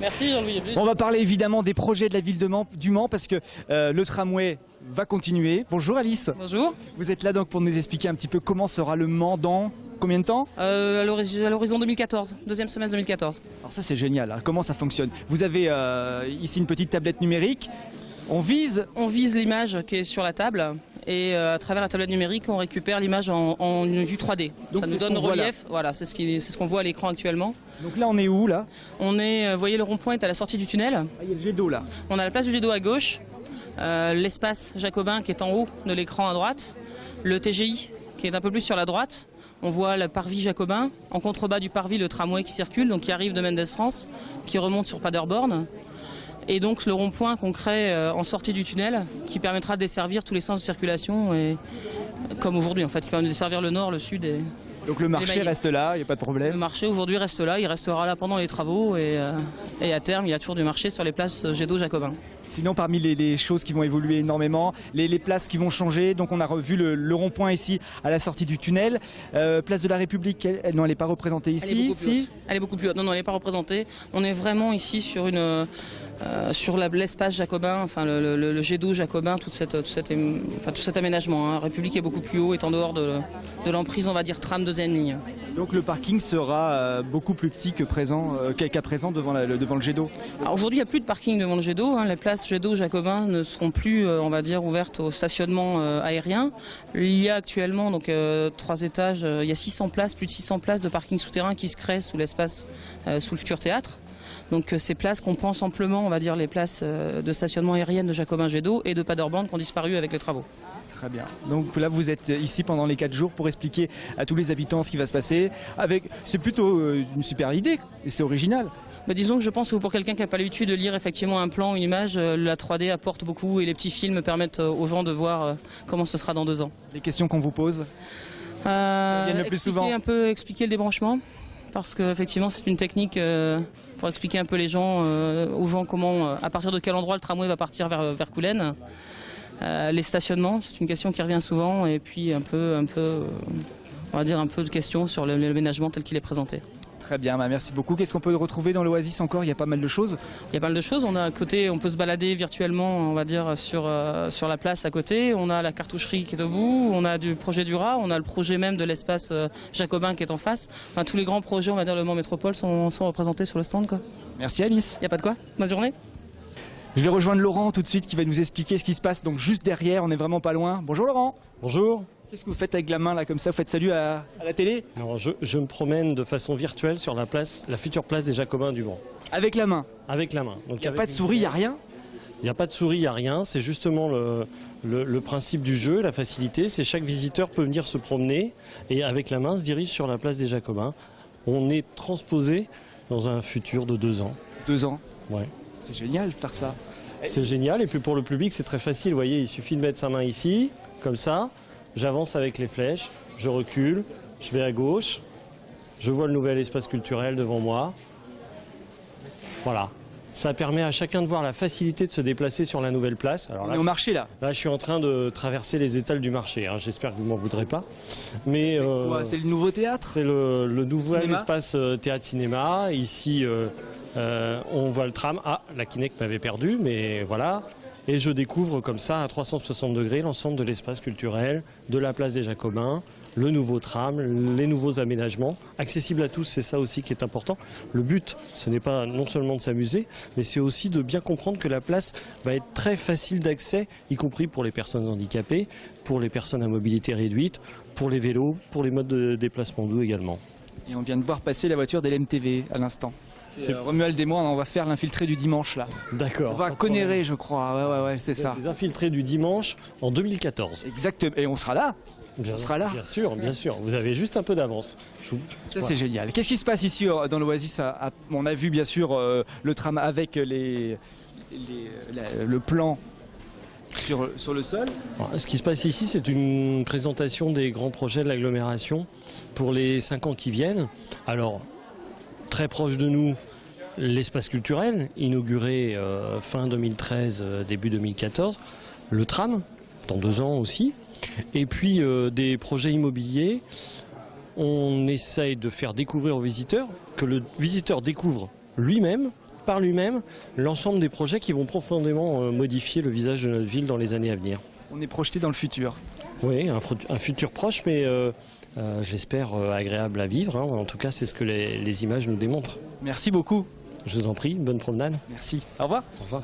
Merci Jean-Louis. On va parler évidemment des projets de la ville du Mans parce que le tramway va continuer. Bonjour Alice. Bonjour. Vous êtes là donc pour nous expliquer un petit peu comment sera le Mans dans combien de temps? À l'horizon 2014, deuxième semestre 2014. Alors ça c'est génial, hein. Comment ça fonctionne? Vous avez ici une petite tablette numérique. On vise l'image qui est sur la table et à travers la tablette numérique on récupère l'image en une vue 3D. Donc ça nous donne le relief, voilà, c'est ce qu'on voit à l'écran actuellement. Donc là on est où là? On est, vous voyez le rond-point est à la sortie du tunnel. Ah, il y a le jet d'eau là. On a la place du jet d'eau à gauche, l'espace Jacobin qui est en haut de l'écran à droite, le TGI qui est un peu plus sur la droite. On voit le parvis Jacobin, en contrebas du parvis le tramway qui circule, donc qui arrive de Mendes France, qui remonte sur Paderborn. Et donc le rond-point qu'on crée en sortie du tunnel qui permettra de desservir tous les sens de circulation, et, comme aujourd'hui en fait, qui permet de desservir le nord, le sud. Donc le marché reste là, il n'y a pas de problème? Le marché aujourd'hui reste là, il restera là pendant les travaux et à terme il y a toujours du marché sur les places jet d'eau Jacobin. Sinon parmi les choses qui vont évoluer énormément, les places qui vont changer, donc on a revu le rond-point ici à la sortie du tunnel. Place de la République, non elle n'est pas représentée ici. Elle est beaucoup plus haute, non elle n'est pas représentée. On est vraiment ici sur sur l'espace Jacobin, enfin le jet d'eau Jacobin, tout cet aménagement. Hein. République est beaucoup plus haut, est en dehors de l'emprise, on va dire, tram deuxième ligne. Donc le parking sera beaucoup plus petit qu'à présent devant le jet d'eau. Aujourd'hui il n'y a plus de parking devant le jet d'eau, hein. Les places jet d'eau Jacobin ne seront plus, on va dire, ouvertes au stationnement aérien. Il y a actuellement donc 3 étages, il y a 600 places, plus de 600 places de parking souterrain qui se créent sous l'espace, sous le futur théâtre. Donc ces places compensent amplement, on va dire, les places de stationnement aérien de Jacobin jet d'eau et de Paderborn qui ont disparu avec les travaux. Très bien. Donc là vous êtes ici pendant les 4 jours pour expliquer à tous les habitants ce qui va se passer. C'est plutôt une super idée et c'est original. Disons que je pense que pour quelqu'un qui n'a pas l'habitude de lire effectivement un plan, une image, la 3D apporte beaucoup et les petits films permettent aux gens de voir comment ce sera dans 2 ans. Les questions qu'on vous pose viennent le plus souvent. Expliquer le débranchement, parce qu'effectivement c'est une technique pour expliquer un peu aux gens comment, à partir de quel endroit le tramway va partir vers Coulennes. Les stationnements, c'est une question qui revient souvent, et puis on va dire un peu de questions sur l'aménagement tel qu'il est présenté. Très bien, merci beaucoup. Qu'est-ce qu'on peut retrouver dans l'Oasis encore? Il y a pas mal de choses. Il y a pas mal de choses. On a à côté, on peut se balader virtuellement, on va dire, sur la place à côté. On a la cartoucherie qui est debout, on a du projet du rat, on a le projet même de l'espace Jacobin qui est en face. Enfin, tous les grands projets, on va dire, le Mans Métropole sont représentés sur le stand, quoi. Merci Alice. Il n'y a pas de quoi. Bonne journée. Je vais rejoindre Laurent tout de suite qui va nous expliquer ce qui se passe. Donc juste derrière, on n'est vraiment pas loin. Bonjour Laurent. Bonjour. Qu'est-ce que vous faites avec la main là comme ça? Vous faites salut à la télé? Non, je me promène de façon virtuelle sur la future place des Jacobins du Mans. Avec la main? Avec la main. Il n'y a pas de souris, il n'y a rien? Il n'y a pas de souris, il n'y a rien. C'est justement le principe du jeu, la facilité. C'est chaque visiteur peut venir se promener et avec la main se dirige sur la place des Jacobins. On est transposé dans un futur de 2 ans. 2 ans? Ouais. C'est génial de faire ça. C'est génial et puis pour le public c'est très facile. Vous voyez, il suffit de mettre sa main ici, comme ça. J'avance avec les flèches, je recule, je vais à gauche, je vois le nouvel espace culturel devant moi. Voilà. Ça permet à chacun de voir la facilité de se déplacer sur la nouvelle place. Alors là, on est au marché là. Là, je suis en train de traverser les étals du marché. Hein. J'espère que vous m'en voudrez pas. Mais c'est le nouveau théâtre? C'est le nouvel espace théâtre-cinéma. Ici, on voit le tram. Ah, la Kinect m'avait perdu, mais voilà. Et je découvre comme ça, à 360 degrés, l'ensemble de l'espace culturel, de la place des Jacobins, le nouveau tram, les nouveaux aménagements, accessibles à tous, c'est ça aussi qui est important. Le but, ce n'est pas non seulement de s'amuser, mais c'est aussi de bien comprendre que la place va être très facile d'accès, y compris pour les personnes handicapées, pour les personnes à mobilité réduite, pour les vélos, pour les modes de déplacement doux également. Et on vient de voir passer la voiture d'LMTV à l'instant. Romuald et moi, on va faire l'infiltré du dimanche là. D'accord. On va Connérer, je crois. Ouais, c'est ça. Les infiltrés du dimanche en 2014. Exactement. Et on sera là. On sera là. Bien sûr, bien sûr. Vous avez juste un peu d'avance. Ça, c'est génial. Qu'est-ce qui se passe ici dans l'Oasis? On a vu bien sûr le tram avec le plan sur le sol. Alors, ce qui se passe ici, c'est une présentation des grands projets de l'agglomération pour les 5 ans qui viennent. Alors, très proche de nous, l'espace culturel, inauguré fin 2013, début 2014. Le tram, dans 2 ans aussi. Et puis des projets immobiliers. On essaye de faire découvrir aux visiteurs, que le visiteur découvre lui-même par lui-même l'ensemble des projets qui vont profondément modifier le visage de notre ville dans les années à venir. On est projeté dans le futur. Oui, un futur proche, mais je l'espère agréable à vivre. Hein. En tout cas, c'est ce que les images nous démontrent. Merci beaucoup. Je vous en prie, bonne promenade. Merci. Au revoir. Au revoir.